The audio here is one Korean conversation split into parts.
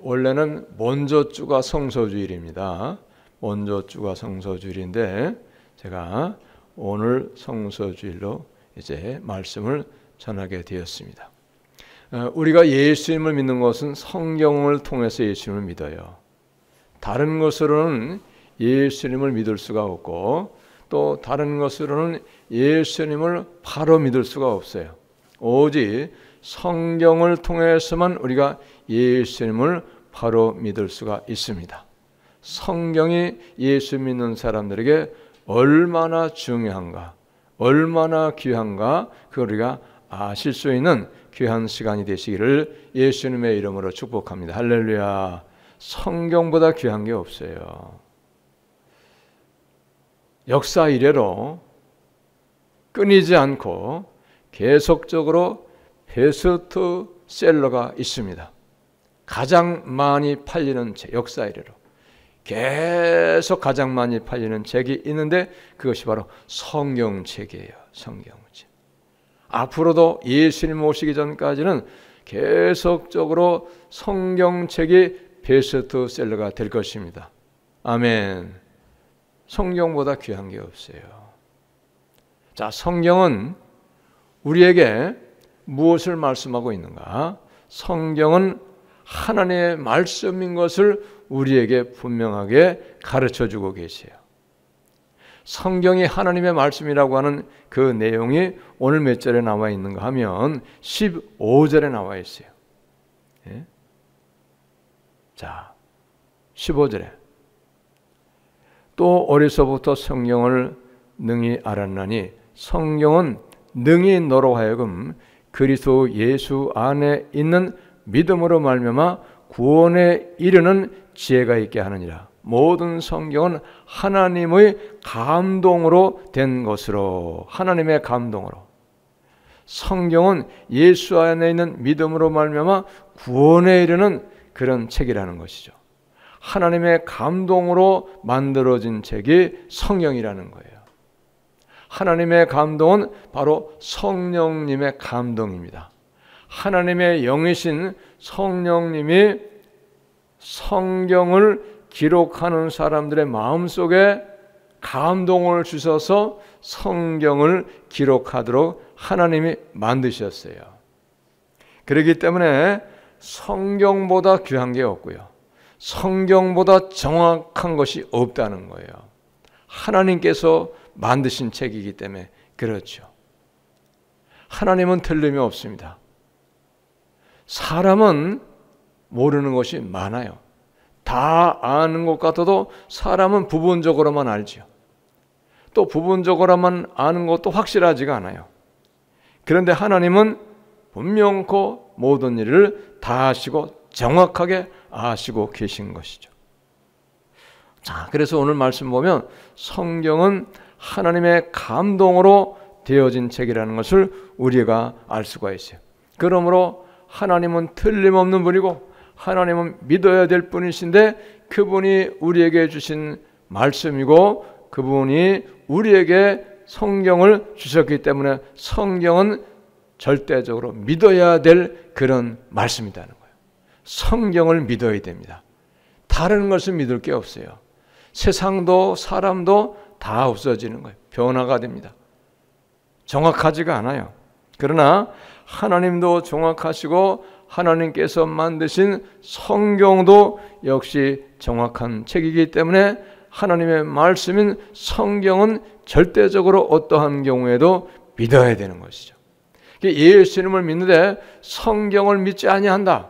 원래는 먼저 주가 성서주일입니다. 먼저 주가 성서주일인데 제가 오늘 성서주일로 이제 말씀을 전하게 되었습니다. 우리가 예수님을 믿는 것은 성경을 통해서 예수님을 믿어요. 다른 것으로는 예수님을 믿을 수가 없고 또 다른 것으로는 예수님을 바로 믿을 수가 없어요. 오직 성경을 통해서만 우리가 예수님을 바로 믿을 수가 있습니다. 성경이 예수 믿는 사람들에게 얼마나 중요한가, 얼마나 귀한가, 그걸 우리가 아실 수 있는 귀한 시간이 되시기를 예수님의 이름으로 축복합니다. 할렐루야. 성경보다 귀한 게 없어요. 역사 이래로 끊이지 않고 계속적으로 베스트셀러가 있습니다. 가장 많이 팔리는 책, 역사 이래로 계속 가장 많이 팔리는 책이 있는데 그것이 바로 성경책이에요. 성경책. 앞으로도 예수님 오시기 전까지는 계속적으로 성경책이 베스트셀러가 될 것입니다. 아멘. 성경보다 귀한 게 없어요. 자, 성경은 우리에게 무엇을 말씀하고 있는가? 성경은 하나님의 말씀인 것을 우리에게 분명하게 가르쳐주고 계세요. 성경이 하나님의 말씀이라고 하는 그 내용이 오늘 몇 절에 나와 있는가 하면 15절에 나와 있어요. 예? 자, 15절에 또 어려서부터 성경을 능히 알았나니 성경은 능히 너로 하여금 그리스도 예수 안에 있는 믿음으로 말미암아 구원에 이르는 지혜가 있게 하느니라. 모든 성경은 하나님의 감동으로 된 것으로, 하나님의 감동으로. 성경은 예수 안에 있는 믿음으로 말미암아 구원에 이르는 그런 책이라는 것이죠. 하나님의 감동으로 만들어진 책이 성경이라는 거예요. 하나님의 감동은 바로 성령님의 감동입니다. 하나님의 영이신 성령님이 성경을 기록하는 사람들의 마음속에 감동을 주셔서 성경을 기록하도록 하나님이 만드셨어요. 그렇기 때문에 성경보다 귀한 게 없고요. 성경보다 정확한 것이 없다는 거예요. 하나님께서 만드신 책이기 때문에 그렇죠. 하나님은 틀림이 없습니다. 사람은 모르는 것이 많아요. 다 아는 것 같아도 사람은 부분적으로만 알죠. 또 부분적으로만 아는 것도 확실하지가 않아요. 그런데 하나님은 분명코 모든 일을 다 아시고 정확하게 아시고 계신 것이죠. 자, 그래서 오늘 말씀 보면 성경은 하나님의 감동으로 되어진 책이라는 것을 우리가 알 수가 있어요. 그러므로 하나님은 틀림없는 분이고 하나님은 믿어야 될 분이신데 그분이 우리에게 주신 말씀이고 그분이 우리에게 성경을 주셨기 때문에 성경은 절대적으로 믿어야 될 그런 말씀이라는 거예요. 성경을 믿어야 됩니다. 다른 것을 믿을 게 없어요. 세상도 사람도 다 없어지는 거예요. 변화가 됩니다. 정확하지가 않아요. 그러나 하나님도 정확하시고 하나님께서 만드신 성경도 역시 정확한 책이기 때문에 하나님의 말씀인 성경은 절대적으로 어떠한 경우에도 믿어야 되는 것이죠. 예수님을 믿는데 성경을 믿지 아니한다.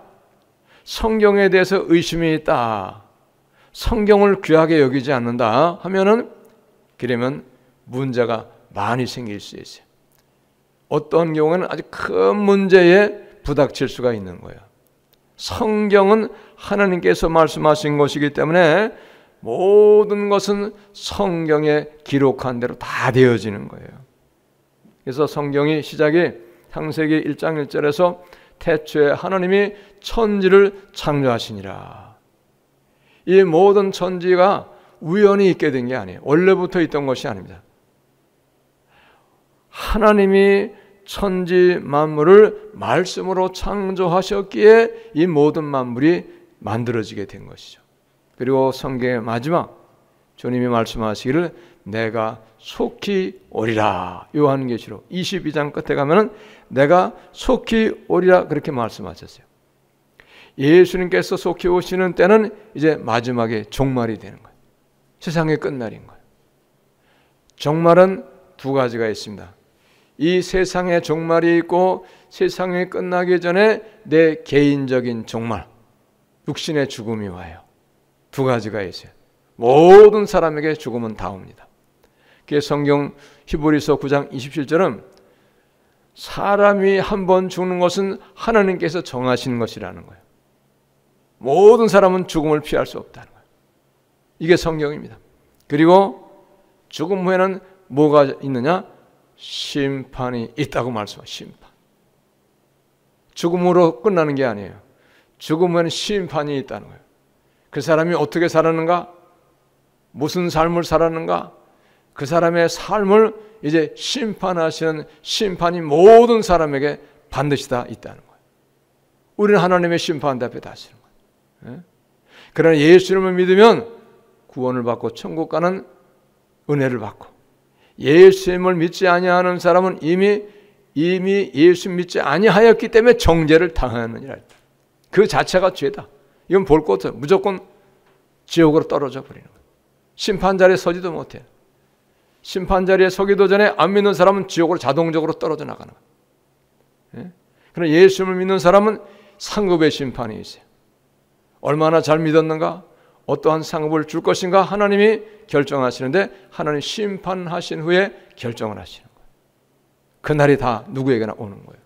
성경에 대해서 의심이 있다. 성경을 귀하게 여기지 않는다 하면은 그러면 문제가 많이 생길 수 있어요. 어떤 경우에는 아주 큰 문제에 부닥칠 수가 있는 거예요. 성경은 하나님께서 말씀하신 것이기 때문에 모든 것은 성경에 기록한 대로 다 되어지는 거예요. 그래서 성경이 시작이 창세기 1장 1절에서 태초에 하나님이 천지를 창조하시니라. 이 모든 천지가 우연히 있게 된 게 아니에요. 원래부터 있던 것이 아닙니다. 하나님이 천지 만물을 말씀으로 창조하셨기에 이 모든 만물이 만들어지게 된 것이죠. 그리고 성경의 마지막 주님이 말씀하시기를 내가 속히 오리라. 요한계시록 22장 끝에 가면은 내가 속히 오리라 그렇게 말씀하셨어요. 예수님께서 속히 오시는 때는 이제 마지막에 종말이 되는 거예요. 세상의 끝날인 거예요. 종말은 두 가지가 있습니다. 이 세상의 종말이 있고 세상이 끝나기 전에 내 개인적인 종말, 육신의 죽음이 와요. 두 가지가 있어요. 모든 사람에게 죽음은 다 옵니다. 그래서 성경 히브리서 9장 27절은 사람이 한 번 죽는 것은 하나님께서 정하시는 것이라는 거예요. 모든 사람은 죽음을 피할 수 없다는 거예요. 이게 성경입니다. 그리고 죽음 후에는 뭐가 있느냐? 심판이 있다고 말씀하세요. 심판. 죽음으로 끝나는 게 아니에요. 죽음 후에는 심판이 있다는 거예요. 그 사람이 어떻게 살았는가? 무슨 삶을 살았는가? 그 사람의 삶을 이제 심판하시는 심판이 모든 사람에게 반드시 다 있다는 거예요. 우리는 하나님의 심판 앞에 다시는 거예요. 그러나 예수님을 믿으면 구원을 받고 천국 가는 은혜를 받고, 예수님을 믿지 아니하는 사람은 이미 예수 믿지 아니하였기 때문에 정죄를 당하느니라. 그 자체가 죄다. 이건 볼 것 없어요. 무조건 지옥으로 떨어져 버리는 거예요. 심판 자리에 서지도 못해요. 심판 자리에 서기도 전에 안 믿는 사람은 지옥으로 자동적으로 떨어져 나가는 거예요. 그러나 예수님을 믿는 사람은 상급의 심판이 있어요. 얼마나 잘 믿었는가? 어떠한 상급을 줄 것인가? 하나님이 결정하시는데 하나님 심판하신 후에 결정을 하시는 거예요. 그날이 다 누구에게나 오는 거예요.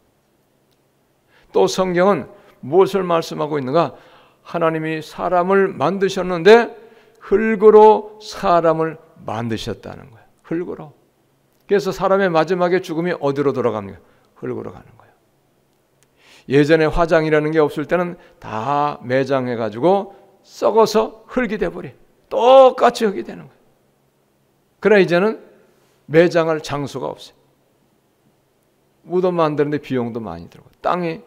또 성경은 무엇을 말씀하고 있는가? 하나님이 사람을 만드셨는데 흙으로 사람을 만드셨다는 거예요. 흙으로. 그래서 사람의 마지막에 죽음이 어디로 돌아갑니까? 흙으로 가는 거예요. 예전에 화장이라는 게 없을 때는 다 매장해가지고 썩어서 흙이 돼버려. 똑같이 흙이 되는 거예요. 그러나 이제는 매장할 장소가 없어요. 무덤 만드는데 비용도 많이 들고, 땅이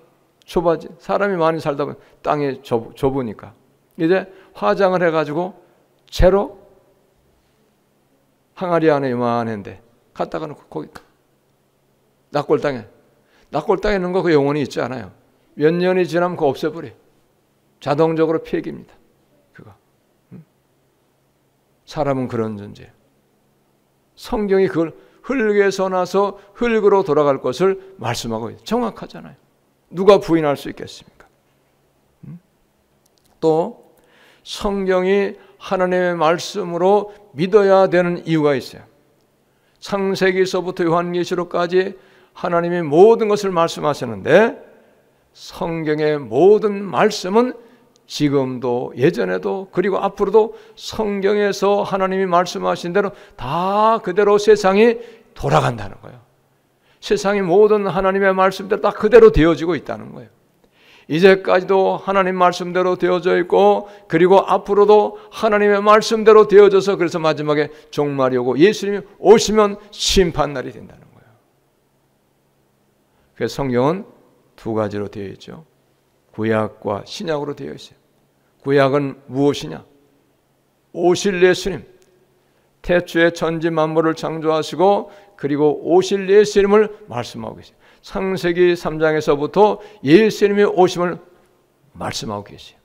좁아지, 사람이 많이 살다 보면 땅이 좁으니까 이제 화장을 해가지고 채로 항아리 안에 요만한데 갖다가 놓고 거기 낙골땅에 넣는 거 그 영혼이 있지 않아요. 몇 년이 지나면 그거 없애버려. 자동적으로 폐기입니다. 그거. 사람은 그런 존재예요. 성경이 그걸 흙에서 나서 흙으로 돌아갈 것을 말씀하고 있어요. 정확하잖아요. 누가 부인할 수 있겠습니까? 또 성경이 하나님의 말씀으로 믿어야 되는 이유가 있어요. 창세기서부터 요한계시록까지 하나님이 모든 것을 말씀하셨는데 성경의 모든 말씀은 지금도 예전에도 그리고 앞으로도 성경에서 하나님이 말씀하신 대로 다 그대로 세상이 돌아간다는 거예요. 세상이 모든 하나님의 말씀대로 다 그대로 되어지고 있다는 거예요. 이제까지도 하나님 말씀대로 되어져 있고 그리고 앞으로도 하나님의 말씀대로 되어져서 그래서 마지막에 종말이 오고 예수님이 오시면 심판날이 된다는 거예요. 그래서 성경은 두 가지로 되어 있죠. 구약과 신약으로 되어 있어요. 구약은 무엇이냐? 오실 예수님, 태초에 천지 만물을 창조하시고 그리고 오실 예수님을 말씀하고 계세요. 창세기 3장에서부터 예수님의 오심을 말씀하고 계세요.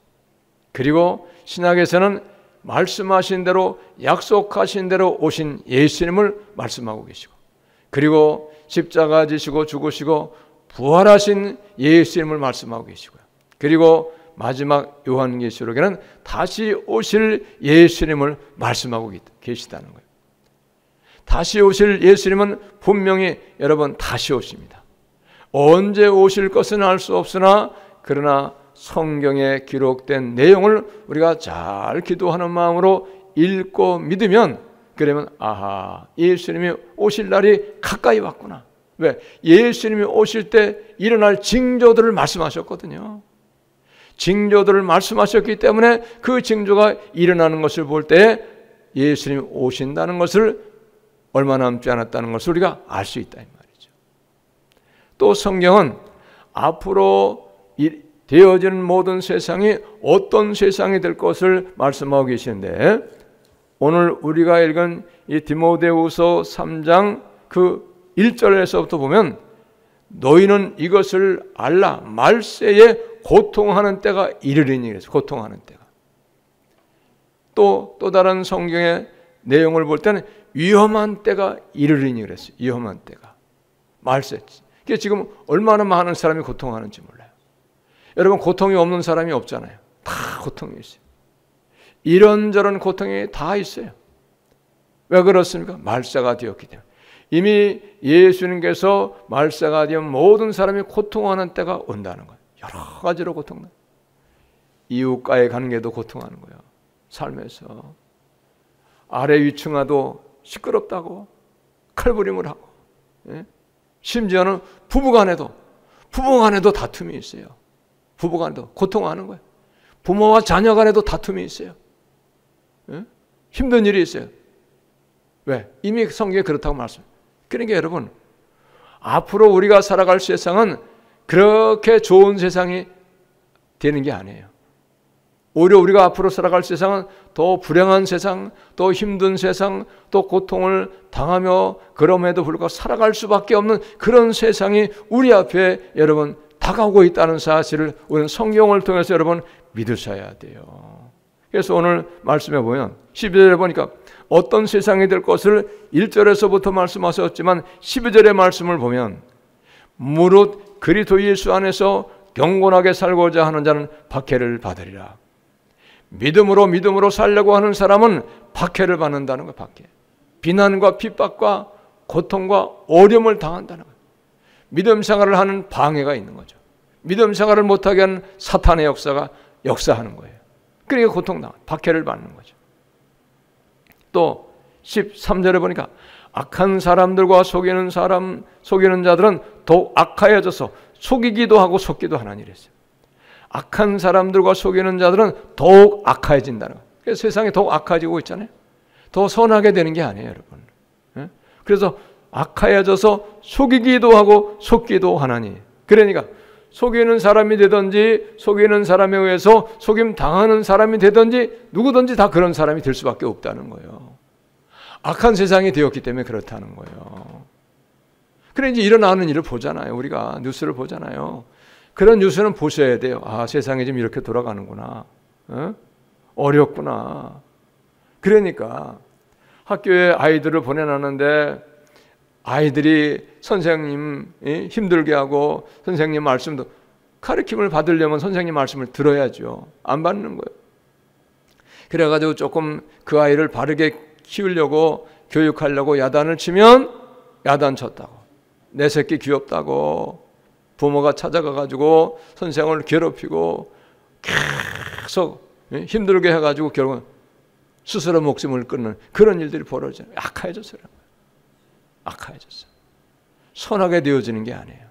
그리고 신약에서는 말씀하신 대로 약속하신 대로 오신 예수님을 말씀하고 계시고 그리고 십자가 지시고 죽으시고 부활하신 예수님을 말씀하고 계시고요. 그리고 마지막 요한계시록에는 다시 오실 예수님을 말씀하고 계시다는 거예요. 다시 오실 예수님은 분명히 여러분 다시 오십니다. 언제 오실 것은 알 수 없으나 그러나 성경에 기록된 내용을 우리가 잘 기도하는 마음으로 읽고 믿으면 그러면 아하, 예수님이 오실 날이 가까이 왔구나. 왜? 예수님이 오실 때 일어날 징조들을 말씀하셨거든요. 징조들을 말씀하셨기 때문에 그 징조가 일어나는 것을 볼 때 예수님이 오신다는 것을 얼마 남지 않았다는 것을 우리가 알 수 있다 이 말이죠. 또 성경은 앞으로 되어지는 모든 세상이 어떤 세상이 될 것을 말씀하고 계시는데, 오늘 우리가 읽은 이 디모데후서 3장 그 1절에서부터 보면 너희는 이것을 알라, 말세에 고통하는 때가 이르리니 그래서 고통하는 때가. 또 다른 성경의 내용을 볼 때는 위험한 때가 이르리니 그랬어요. 위험한 때가. 말세. 이게 지금 얼마나 많은 사람이 고통하는지 몰라요. 여러분, 고통이 없는 사람이 없잖아요. 다 고통이 있어요. 이런저런 고통이 다 있어요. 왜 그렇습니까? 말세가 되었기 때문에. 이미 예수님께서 말세가 되면 모든 사람이 고통하는 때가 온다는 거예요. 여러 가지로 고통나. 이웃과의 관계도 고통하는 거예요. 삶에서. 아래 위층아도 시끄럽다고 칼부림을 하고, 예? 심지어는 부부간에도 다툼이 있어요. 부부간에도 고통하는 거예요. 부모와 자녀간에도 다툼이 있어요. 예? 힘든 일이 있어요. 왜? 이미 성경에 그렇다고 말씀해요. 그러니까 여러분, 앞으로 우리가 살아갈 세상은 그렇게 좋은 세상이 되는 게 아니에요. 오히려 우리가 앞으로 살아갈 세상은 더 불행한 세상, 더 힘든 세상, 또 고통을 당하며 그럼에도 불구하고 살아갈 수밖에 없는 그런 세상이 우리 앞에 여러분 다가오고 있다는 사실을 우리는 성경을 통해서 여러분 믿으셔야 돼요. 그래서 오늘 말씀해 보면 12절에 보니까 어떤 세상이 될 것을 1절에서부터 말씀하셨지만 12절의 말씀을 보면 무릇 그리스도 예수 안에서 경건하게 살고자 하는 자는 박해를 받으리라. 믿음으로 살려고 하는 사람은 박해를 받는다는 거예요. 박해. 비난과 핍박과 고통과 어려움을 당한다는 거예요. 믿음 생활을 하는 방해가 있는 거죠. 믿음 생활을 못하게 하는 사탄의 역사가 역사하는 거예요. 그러니까 고통당한, 박해를 받는 거죠. 또 13절에 보니까 악한 사람들과 속이는 자들은 더욱 악하여져서 속이기도 하고 속기도 하나니 이랬어요. 악한 사람들과 속이는 자들은 더욱 악해진다는 거예요. 그래서 세상이 더욱 악해지고 있잖아요. 더 선하게 되는 게 아니에요, 여러분. 그래서 악해져서 속이기도 하고 속기도 하나니. 그러니까 속이는 사람이 되든지 속이는 사람에 의해서 속임 당하는 사람이 되든지 누구든지 다 그런 사람이 될 수밖에 없다는 거예요. 악한 세상이 되었기 때문에 그렇다는 거예요. 그래 이제 일어나는 일을 보잖아요. 우리가 뉴스를 보잖아요. 그런 뉴스는 보셔야 돼요. 아, 세상이 지금 이렇게 돌아가는구나. 어렵구나. 그러니까 학교에 아이들을 보내놨는데 아이들이 선생님 힘들게 하고 선생님 말씀도 가르침을 받으려면 선생님 말씀을 들어야죠. 안 받는 거예요. 그래가지고 조금 그 아이를 바르게 키우려고 교육하려고 야단을 치면 야단 쳤다고. 내 새끼 귀엽다고 부모가 찾아가가지고 선생을 괴롭히고 계속 힘들게 해가지고 결국은 스스로 목숨을 끊는 그런 일들이 벌어져요. 악해졌어요. 악해졌어요. 선하게 되어지는 게 아니에요.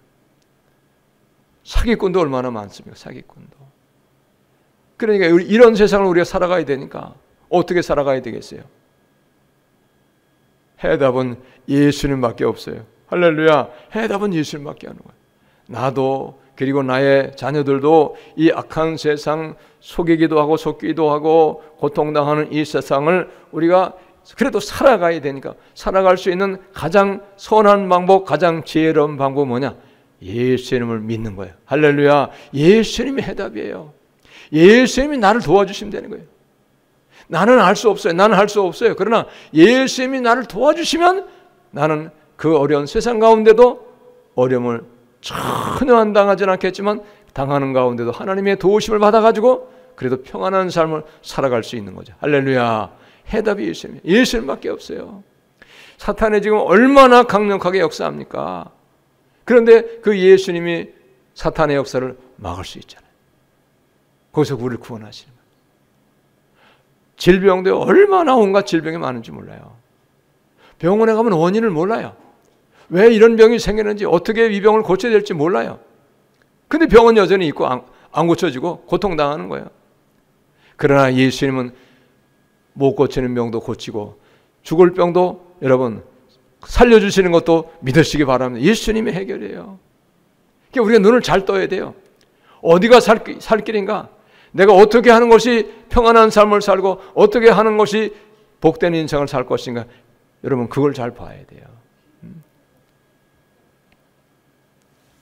사기꾼도 얼마나 많습니까? 사기꾼도. 그러니까 이런 세상을 우리가 살아가야 되니까 어떻게 살아가야 되겠어요? 해답은 예수님밖에 없어요. 할렐루야. 해답은 예수님밖에 하는 거예요. 나도 그리고 나의 자녀들도 이 악한 세상 속이기도 하고 속기도 하고 고통당하는 이 세상을 우리가 그래도 살아가야 되니까 살아갈 수 있는 가장 선한 방법, 가장 지혜로운 방법은 뭐냐? 예수님을 믿는 거예요. 할렐루야. 예수님이 해답이에요. 예수님이 나를 도와주시면 되는 거예요. 나는 알 수 없어요. 나는 할 수 없어요. 그러나 예수님이 나를 도와주시면 나는 그 어려운 세상 가운데도 어려움을 전혀 안 당하지는 않겠지만 당하는 가운데도 하나님의 도우심을 받아가지고 그래도 평안한 삶을 살아갈 수 있는 거죠. 할렐루야. 해답이 예수님. 예수님밖에 없어요. 사탄이 지금 얼마나 강력하게 역사합니까? 그런데 그 예수님이 사탄의 역사를 막을 수 있잖아요. 거기서 우리를 구원하시는 거예요. 질병도 얼마나 온갖 질병이 많은지 몰라요. 병원에 가면 원인을 몰라요. 왜 이런 병이 생기는지 어떻게 이 병을 고쳐야 될지 몰라요. 근데 병은 여전히 있고 안 고쳐지고 고통당하는 거예요. 그러나 예수님은 못 고치는 병도 고치고 죽을 병도 여러분 살려주시는 것도 믿으시기 바랍니다. 예수님이 해결해요. 그러니까 우리가 눈을 잘 떠야 돼요. 어디가 살 길인가? 내가 어떻게 하는 것이 평안한 삶을 살고 어떻게 하는 것이 복된 인생을 살 것인가? 여러분 그걸 잘 봐야 돼요.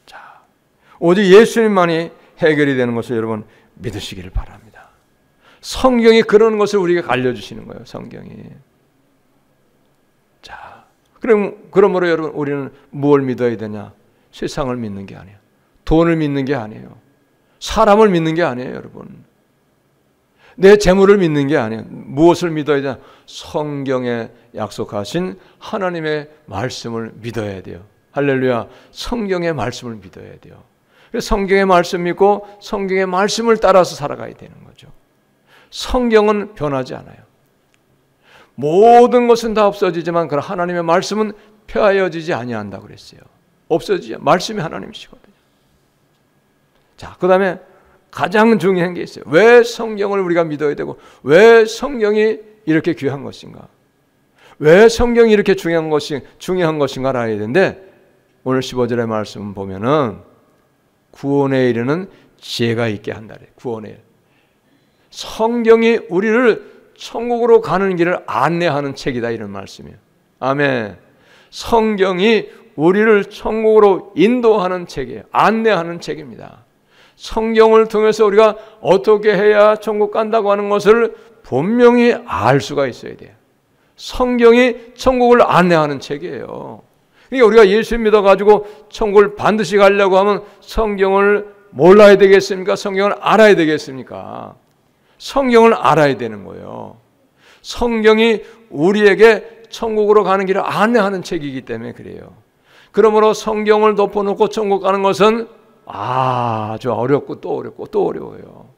자, 오직 예수님만이 해결이 되는 것을 여러분 믿으시기를 바랍니다. 성경이 그런 것을 우리에게 알려주시는 거예요. 성경이. 자, 그러므로 여러분 우리는 무엇을 믿어야 되냐? 세상을 믿는 게 아니에요. 돈을 믿는 게 아니에요. 사람을 믿는 게 아니에요, 여러분. 내 재물을 믿는 게 아니에요. 무엇을 믿어야 되냐? 성경에 약속하신 하나님의 말씀을 믿어야 돼요. 할렐루야. 성경의 말씀을 믿어야 돼요. 그래서 성경의 말씀 믿고 성경의 말씀을 따라서 살아가야 되는 거죠. 성경은 변하지 않아요. 모든 것은 다 없어지지만 그 하나님의 말씀은 폐하여지지 아니한다고 그랬어요. 없어지지. 말씀이 하나님이시거든요. 자, 그 다음에 가장 중요한 게 있어요. 왜 성경을 우리가 믿어야 되고 왜 성경이 이렇게 귀한 것인가? 왜 성경이 이렇게 중요한 것인가를 알아야 되는데 오늘 15절의 말씀 보면은 구원에 이르는 지혜가 있게 한다. 구원에. 성경이 우리를 천국으로 가는 길을 안내하는 책이다 이런 말씀이에요. 아멘. 성경이 우리를 천국으로 인도하는 책이에요. 안내하는 책입니다. 성경을 통해서 우리가 어떻게 해야 천국 간다고 하는 것을 분명히 알 수가 있어야 돼요. 성경이 천국을 안내하는 책이에요. 그러니까 우리가 예수 믿어가지고 천국을 반드시 가려고 하면 성경을 몰라야 되겠습니까? 성경을 알아야 되겠습니까? 성경을 알아야 되는 거예요. 성경이 우리에게 천국으로 가는 길을 안내하는 책이기 때문에 그래요. 그러므로 성경을 덮어놓고 천국 가는 것은 아주 어렵고 또 어렵고 또 어려워요.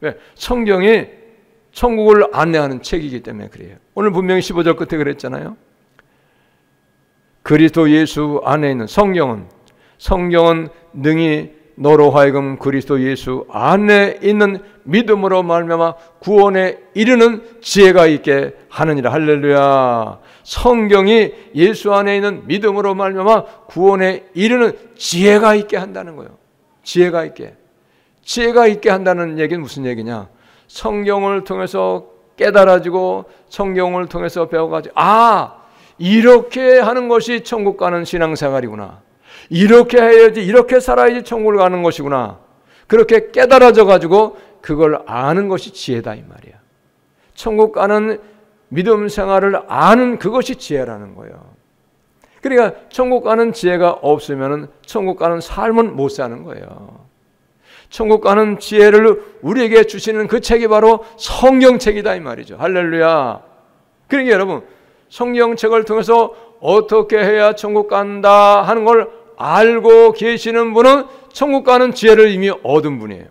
왜? 성경이 천국을 안내하는 책이기 때문에 그래요. 오늘 분명히 15절 끝에 그랬잖아요. 그리스도 예수 안에 있는 성경은 능히 너로 하여금 그리스도 예수 안에 있는 믿음으로 말미암아 구원에 이르는 지혜가 있게 하느니라. 할렐루야. 성경이 예수 안에 있는 믿음으로 말미암아 구원에 이르는 지혜가 있게 한다는 거예요. 지혜가 있게 한다는 얘기는 무슨 얘기냐? 성경을 통해서 깨달아지고 성경을 통해서 배워가지고 이렇게 하는 것이 천국 가는 신앙생활이구나. 이렇게 해야지, 이렇게 살아야지 천국을 가는 것이구나. 그렇게 깨달아져 가지고 그걸 아는 것이 지혜다 이 말이야. 천국 가는 믿음 생활을 아는 그것이 지혜라는 거예요. 그러니까 천국 가는 지혜가 없으면 천국 가는 삶은 못 사는 거예요. 천국 가는 지혜를 우리에게 주시는 그 책이 바로 성경책이다 이 말이죠. 할렐루야. 그러니까 여러분 성경책을 통해서 어떻게 해야 천국 간다 하는 걸 알고 계시는 분은 천국 가는 지혜를 이미 얻은 분이에요.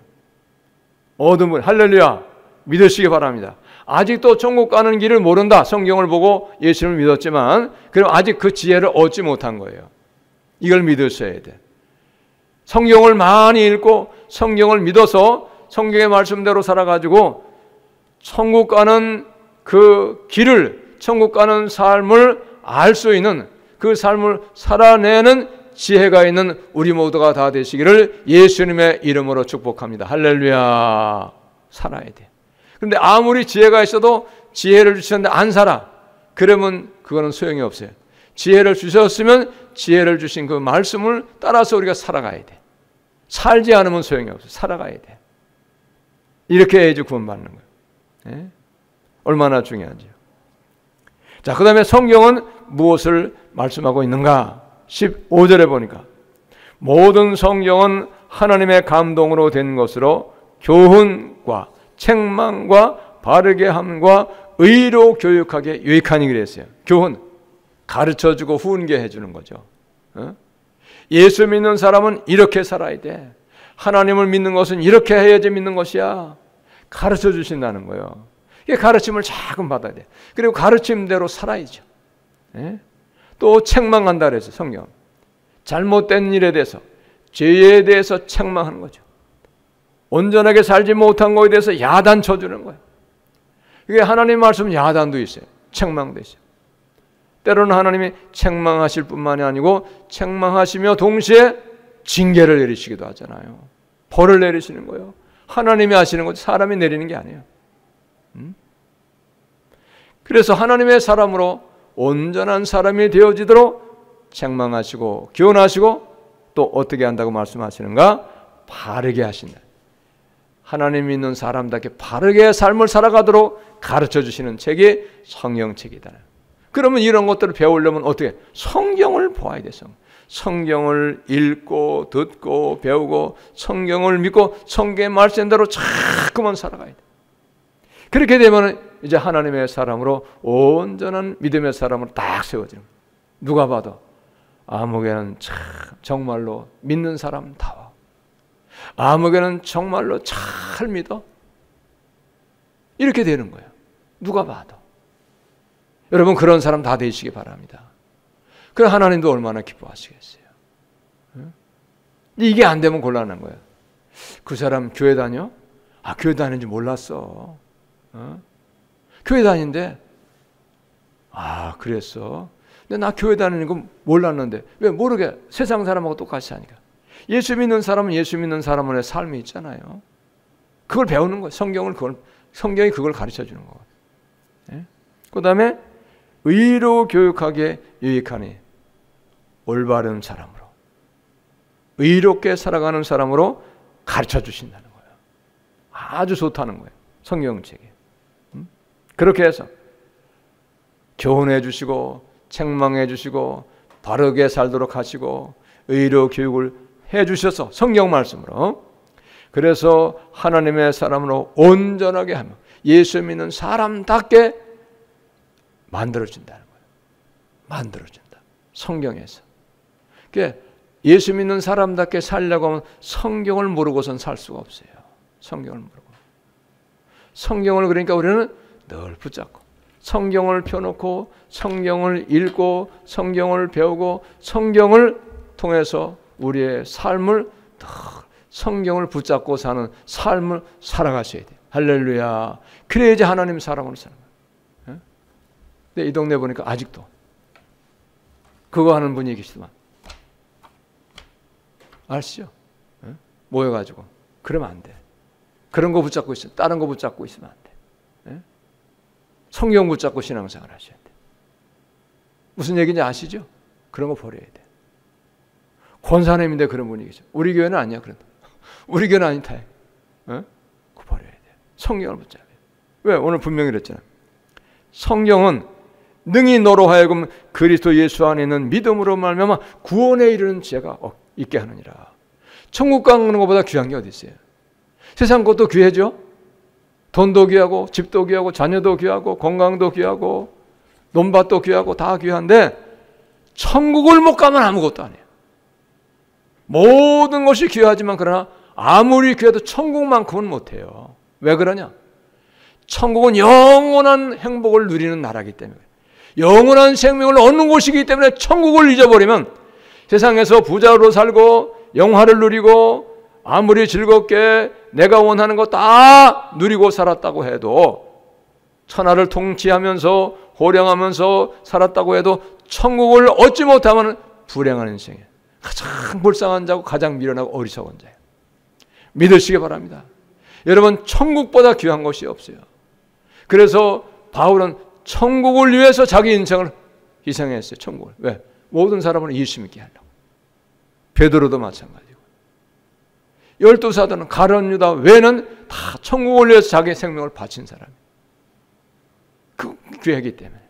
얻은 분. 할렐루야. 믿으시기 바랍니다. 아직도 천국 가는 길을 모른다. 성경을 보고 예수를 믿었지만 그럼 아직 그 지혜를 얻지 못한 거예요. 이걸 믿으셔야 돼. 성경을 많이 읽고 성경을 믿어서 성경의 말씀대로 살아가지고 천국 가는 그 길을, 천국 가는 삶을 알 수 있는 그 삶을 살아내는 지혜가 있는 우리 모두가 다 되시기를 예수님의 이름으로 축복합니다. 할렐루야. 살아야 돼. 그런데 아무리 지혜가 있어도 지혜를 주셨는데 안 살아. 그러면 그거는 소용이 없어요. 지혜를 주셨으면 지혜를 주신 그 말씀을 따라서 우리가 살아가야 돼. 살지 않으면 소용이 없어요. 살아가야 돼. 이렇게 해야지 구원받는 거예요. 네? 얼마나 중요한지요. 자, 그 다음에 성경은 무엇을 말씀하고 있는가? 15절에 보니까 모든 성경은 하나님의 감동으로 된 것으로 교훈과 책망과 바르게 함과 의로 교육하게 유익하니 그랬어요. 교훈, 가르쳐주고 훈계해 주는 거죠. 예수 믿는 사람은 이렇게 살아야 돼. 하나님을 믿는 것은 이렇게 해야지 믿는 것이야. 가르쳐 주신다는 거예요. 이게 가르침을 자금 받아야 돼. 그리고 가르침대로 살아야죠. 또 책망한다 그래서 성경. 잘못된 일에 대해서, 죄에 대해서 책망하는 거죠. 온전하게 살지 못한 것에 대해서 야단 쳐주는 거예요. 이게 하나님 말씀 야단도 있어요. 책망도 있어요. 때로는 하나님이 책망하실 뿐만이 아니고 책망하시며 동시에 징계를 내리시기도 하잖아요. 벌을 내리시는 거예요. 하나님이 하시는 거지 사람이 내리는 게 아니에요. 그래서 하나님의 사람으로 온전한 사람이 되어지도록 책망하시고 교훈하시고 또 어떻게 한다고 말씀하시는가? 바르게 하신다. 하나님 믿는 사람답게 바르게 삶을 살아가도록 가르쳐 주시는 책이 성경책이다. 그러면 이런 것들을 배우려면 어떻게? 성경을 보아야 돼요. 성경을 읽고 듣고 배우고 성경을 믿고 성경의 말씀대로 자꾸만 살아가야 돼. 그렇게 되면 이제 하나님의 사람으로 온전한 믿음의 사람으로 딱 세워지는 거예요. 누가 봐도 아무개는 참 정말로 믿는 사람다워. 아무개는 정말로 잘 믿어. 이렇게 되는 거예요. 누가 봐도. 여러분 그런 사람 다 되시기 바랍니다. 그럼 하나님도 얼마나 기뻐하시겠어요. 이게 안 되면 곤란한 거예요. 그 사람 교회 다녀? 아, 교회 다니는지 몰랐어. 교회 다니는데 아, 그랬어. 근데 나 교회 다니는 거 몰랐는데 왜 모르게 세상 사람하고 똑같이 하니까. 예수 믿는 사람은 예수 믿는 사람의 삶이 있잖아요. 그걸 배우는 거예요. 성경이 그걸 가르쳐 주는 거예요. 네? 그 다음에 의로 교육하기에 유익하니 올바른 사람으로 의롭게 살아가는 사람으로 가르쳐 주신다는 거예요. 아주 좋다는 거예요. 성경책이. 그렇게 해서 교훈해 주시고 책망해 주시고 바르게 살도록 하시고 의로 교육을 해 주셔서 성경 말씀으로 그래서 하나님의 사람으로 온전하게 하며 예수 믿는 사람답게 만들어준다는 거예요. 만들어준다. 성경에서. 그러니까 예수 믿는 사람답게 살려고 하면 성경을 모르고선 살 수가 없어요. 성경을 모르고. 성경을 그러니까 우리는 늘 붙잡고 성경을 펴놓고 성경을 읽고 성경을 배우고 성경을 통해서 우리의 삶을 늘 성경을 붙잡고 사는 삶을 살아가셔야 돼요. 할렐루야. 그래야지 하나님 사람으로 사는 거예요. 근데 이 동네 보니까 아직도 그거 하는 분이 계시더만. 아시죠? 모여가지고 그러면 안 돼. 그런 거 붙잡고 있으면 다른 거 붙잡고 있으면 안 돼. 성경 붙잡고 신앙생활 하셔야 돼. 무슨 얘기인지 아시죠? 그런 거 버려야 돼. 권사님인데 그런 분이 계셔. 우리 교회는 아니야. 그런다. 우리 교회는 아니다. 그거 버려야 돼. 성경을 붙잡아야 돼. 왜? 오늘 분명히 그랬잖아. 성경은 능히 너로 하여금 그리스도 예수 안에 있는 믿음으로 말미암아 구원에 이르는 지혜가 있게 하느니라. 천국 가는 것보다 귀한 게 어디 있어요? 세상 것도 귀하죠. 돈도 귀하고 집도 귀하고 자녀도 귀하고 건강도 귀하고 논밭도 귀하고 다 귀한데 천국을 못 가면 아무것도 아니에요. 모든 것이 귀하지만 그러나 아무리 귀해도 천국만큼은 못해요. 왜 그러냐? 천국은 영원한 행복을 누리는 나라이기 때문에 영원한 생명을 얻는 곳이기 때문에 천국을 잊어버리면 세상에서 부자로 살고 영화를 누리고 아무리 즐겁게 내가 원하는 거 다 누리고 살았다고 해도 천하를 통치하면서 호령하면서 살았다고 해도 천국을 얻지 못하면 불행한 인생이에요. 가장 불쌍한 자고 가장 미련하고 어리석은 자예요. 믿으시기 바랍니다. 여러분 천국보다 귀한 것이 없어요. 그래서 바울은 천국을 위해서 자기 인생을 희생했어요. 천국을. 왜? 모든 사람을 예수 믿게 하려고. 베드로도 마찬가지고 12사도는 가룟 유다 외에는 다 천국을 위해서 자기 생명을 바친 사람이에요. 그 귀하기 때문에.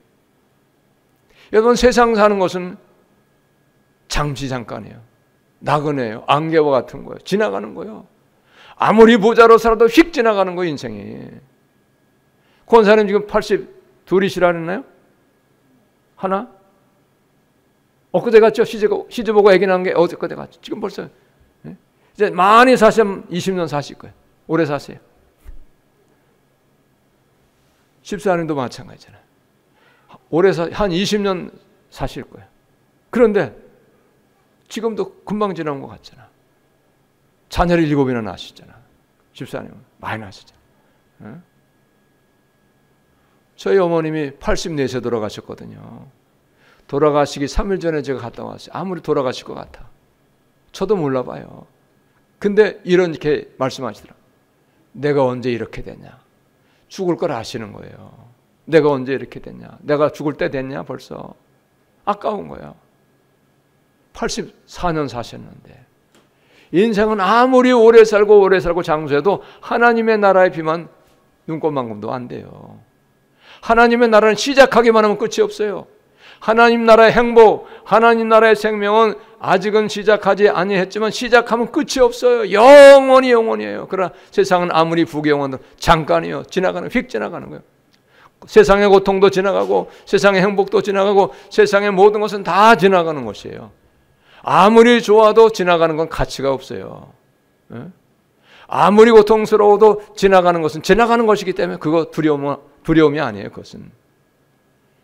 여러분 세상 사는 것은 잠시 잠깐이에요. 나그네예요. 안개와 같은 거예요. 지나가는 거예요. 아무리 부자로 살아도 휙 지나가는 거예요. 인생이. 권사님 지금 82이시라 했나요? 하나? 엊그제 갔죠. 시집 오고 애기 낳은 게 엊그제 갔죠. 지금 벌써 이제 많이 사시면 20년 사실 거예요. 오래 사세요. 집사님도 마찬가지잖아요. 한 20년 사실 거예요. 그런데 지금도 금방 지나온 것 같잖아. 자녀를 7이나 낳으셨잖아. 집사님은 많이 낳으셨잖아. 저희 어머님이 84세 돌아가셨거든요. 돌아가시기 3일 전에 제가 갔다 왔어요. 아무리 돌아가실 것 같아. 저도 몰라봐요. 근데 이렇게 말씀하시더라. 내가 언제 이렇게 됐냐? 죽을 걸 아시는 거예요. 내가 언제 이렇게 됐냐? 내가 죽을 때 됐냐 벌써? 아까운 거야. 84년 사셨는데 인생은 아무리 오래 살고 장수해도 하나님의 나라의 비만 눈꽃만큼도 안 돼요. 하나님의 나라는 시작하기만 하면 끝이 없어요. 하나님 나라의 행복, 하나님 나라의 생명은 아직은 시작하지 아니했지만 시작하면 끝이 없어요. 영원히에요. 그러나 세상은 아무리 부귀영화도 잠깐이요. 지나가는, 휙 지나가는 거예요. 세상의 고통도 지나가고 세상의 행복도 지나가고 세상의 모든 것은 다 지나가는 것이에요. 아무리 좋아도 지나가는 건 가치가 없어요. 아무리 고통스러워도 지나가는 것은 지나가는 것이기 때문에 그거 두려움이 아니에요. 그것은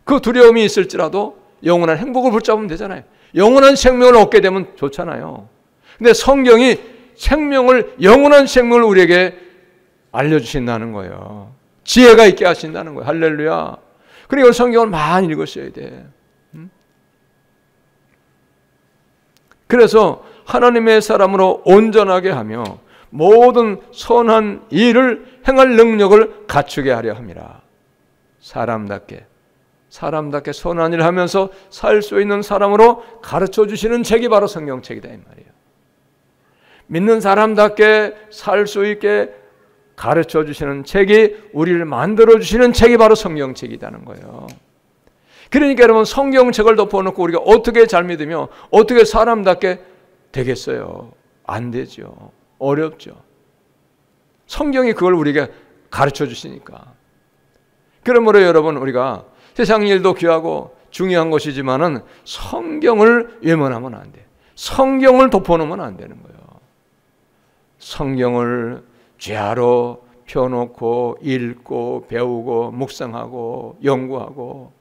그 두려움이 있을지라도 영원한 행복을 붙잡으면 되잖아요. 영원한 생명을 얻게 되면 좋잖아요. 근데 성경이 영원한 생명을 우리에게 알려주신다는 거예요. 지혜가 있게 하신다는 거예요. 할렐루야. 그러니까 성경을 많이 읽으셔야 돼. 그래서 하나님의 사람으로 온전하게 하며 모든 선한 일을 행할 능력을 갖추게 하려 함이라. 사람답게 선한 일을 하면서 살 수 있는 사람으로 가르쳐 주시는 책이 바로 성경책이다 이 말이에요. 믿는 사람답게 살 수 있게 가르쳐 주시는 책이, 우리를 만들어 주시는 책이 바로 성경책이라는 거예요. 그러니까 여러분, 성경책을 덮어놓고 우리가 어떻게 잘 믿으며 어떻게 사람답게 되겠어요? 안 되죠. 어렵죠. 성경이 그걸 우리에게 가르쳐 주시니까. 그러므로 여러분, 우리가 세상 일도 귀하고 중요한 것이지만은 성경을 외면하면 안 돼. 성경을 덮어놓으면 안 되는 거예요. 성경을 죄하러 펴놓고 읽고 배우고 묵상하고 연구하고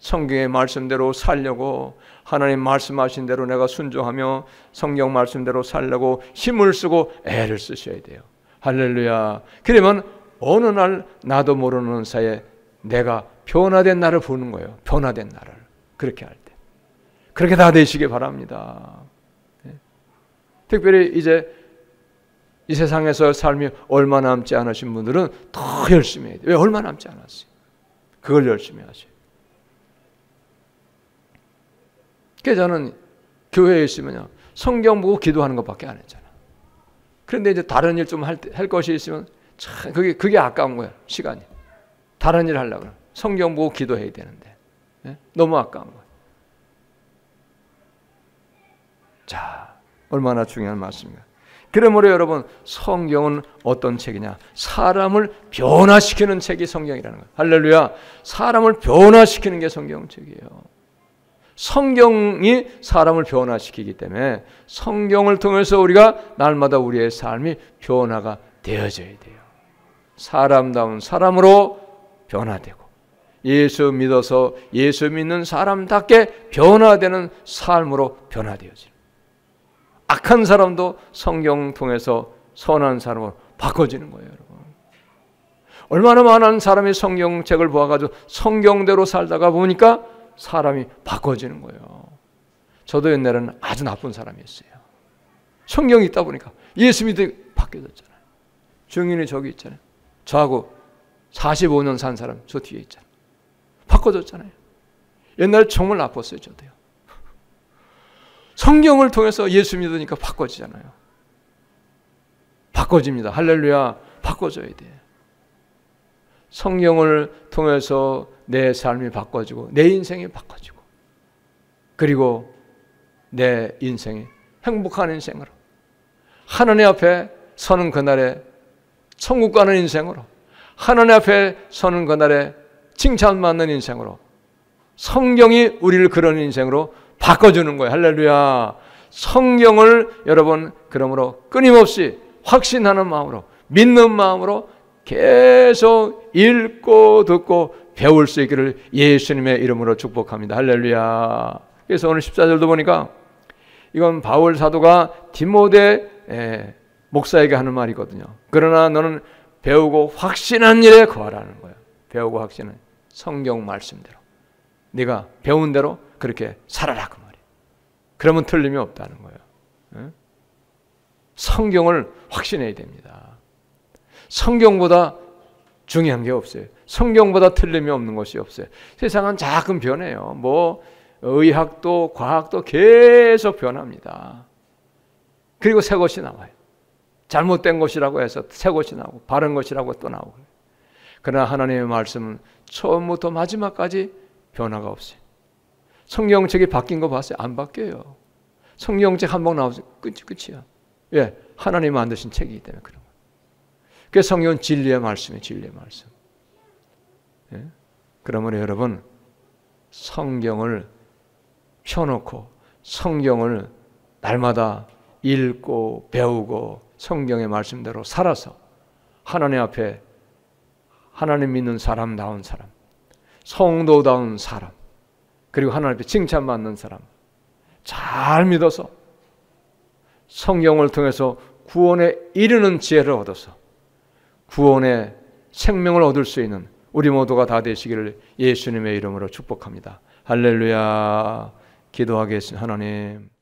성경의 말씀대로 살려고, 하나님 말씀하신 대로 내가 순종하며 성경 말씀대로 살려고 힘을 쓰고 애를 쓰셔야 돼요. 할렐루야. 그러면 어느 날 나도 모르는 사이에 내가 변화된 나를 보는 거예요. 변화된 나를. 그렇게 할 때. 그렇게 다 되시기 바랍니다. 특별히 이제 이 세상에서 삶이 얼마 남지 않으신 분들은 더 열심히 해야 돼요. 왜? 얼마 남지 않았어요. 그걸 열심히 하세요. 그래서 저는 교회에 있으면요, 성경 보고 기도하는 것밖에 안 했잖아. 그런데 이제 다른 일 좀 할 것이 있으면 참 그게 아까운 거야. 시간이. 다른 일 하려고 그러면 성경 보고 기도해야 되는데 너무 아까운 거야. 자, 얼마나 중요한 말씀입니까? 그러므로 여러분, 성경은 어떤 책이냐? 사람을 변화시키는 책이 성경이라는 거예요. 할렐루야. 사람을 변화시키는 게 성경책이에요. 성경이 사람을 변화시키기 때문에 성경을 통해서 우리가 날마다 우리의 삶이 변화가 되어져야 돼요. 사람다운 사람으로 변화되고, 예수 믿어서 예수 믿는 사람답게 변화되는 삶으로 변화되어지는, 악한 사람도 성경 통해서 선한 사람으로 바꿔지는 거예요. 여러분, 얼마나 많은 사람이 성경책을 보아가지고 성경대로 살다가 보니까 사람이 바꿔지는 거예요. 저도 옛날에는 아주 나쁜 사람이었어요. 성경이 있다 보니까 예수 믿으니 바뀌어졌잖아요. 증인이 저기 있잖아요. 저하고 45년 산 사람 저 뒤에 있잖아요. 바꿔졌잖아요. 옛날에 정말 나빴어요. 저도요. 성경을 통해서 예수 믿으니까 바꿔지잖아요. 바꿔집니다. 할렐루야. 바꿔져야 돼. 성경을 통해서 내 삶이 바꿔지고 내 인생이 바꿔지고, 그리고 내 인생이 행복한 인생으로, 하나님 앞에 서는 그날에 천국 가는 인생으로, 하나님 앞에 서는 그날에 칭찬받는 인생으로, 성경이 우리를 그런 인생으로 바꿔주는 거예요. 할렐루야. 성경을 여러분, 그러므로 끊임없이 확신하는 마음으로, 믿는 마음으로 계속 읽고 듣고 배울 수 있기를 예수님의 이름으로 축복합니다. 할렐루야. 그래서 오늘 14절도 보니까 이건 바울 사도가 디모데 목사에게 하는 말이거든요. 그러나 너는 배우고 확신한 일에 거하라는 거예요. 배우고 확신은 성경 말씀대로, 네가 배운 대로 그렇게 살아라 그 말이에요. 그러면 틀림이 없다는 거예요. 성경을 확신해야 됩니다. 성경보다 중요한 게 없어요. 성경보다 틀림이 없는 것이 없어요. 세상은 자꾸 변해요. 뭐 의학도 과학도 계속 변합니다. 그리고 새 것이 나와요. 잘못된 것이라고 해서 새 것이 나오고 바른 것이라고 또 나오고. 그러나 하나님의 말씀은 처음부터 마지막까지 변화가 없어요. 성경책이 바뀐 거 봤어요? 안 바뀌어요. 성경책 한 번 나오세요. 끝이야. 예, 하나님 만드신 책이기 때문에 그런 거예요. 그래서 성경은 진리의 말씀이에요. 진리의 말씀. 예? 그러므로 여러분 성경을 펴놓고 성경을 날마다 읽고 배우고 성경의 말씀대로 살아서 하나님 앞에 하나님 믿는 사람다운 사람, 성도다운 사람, 그리고 하나님 앞에 칭찬받는 사람 잘 믿어서 성경을 통해서 구원에 이르는 지혜를 얻어서 구원의 생명을 얻을 수 있는 우리 모두가 다 되시기를 예수님의 이름으로 축복합니다. 할렐루야. 기도하겠습니다. 하나님.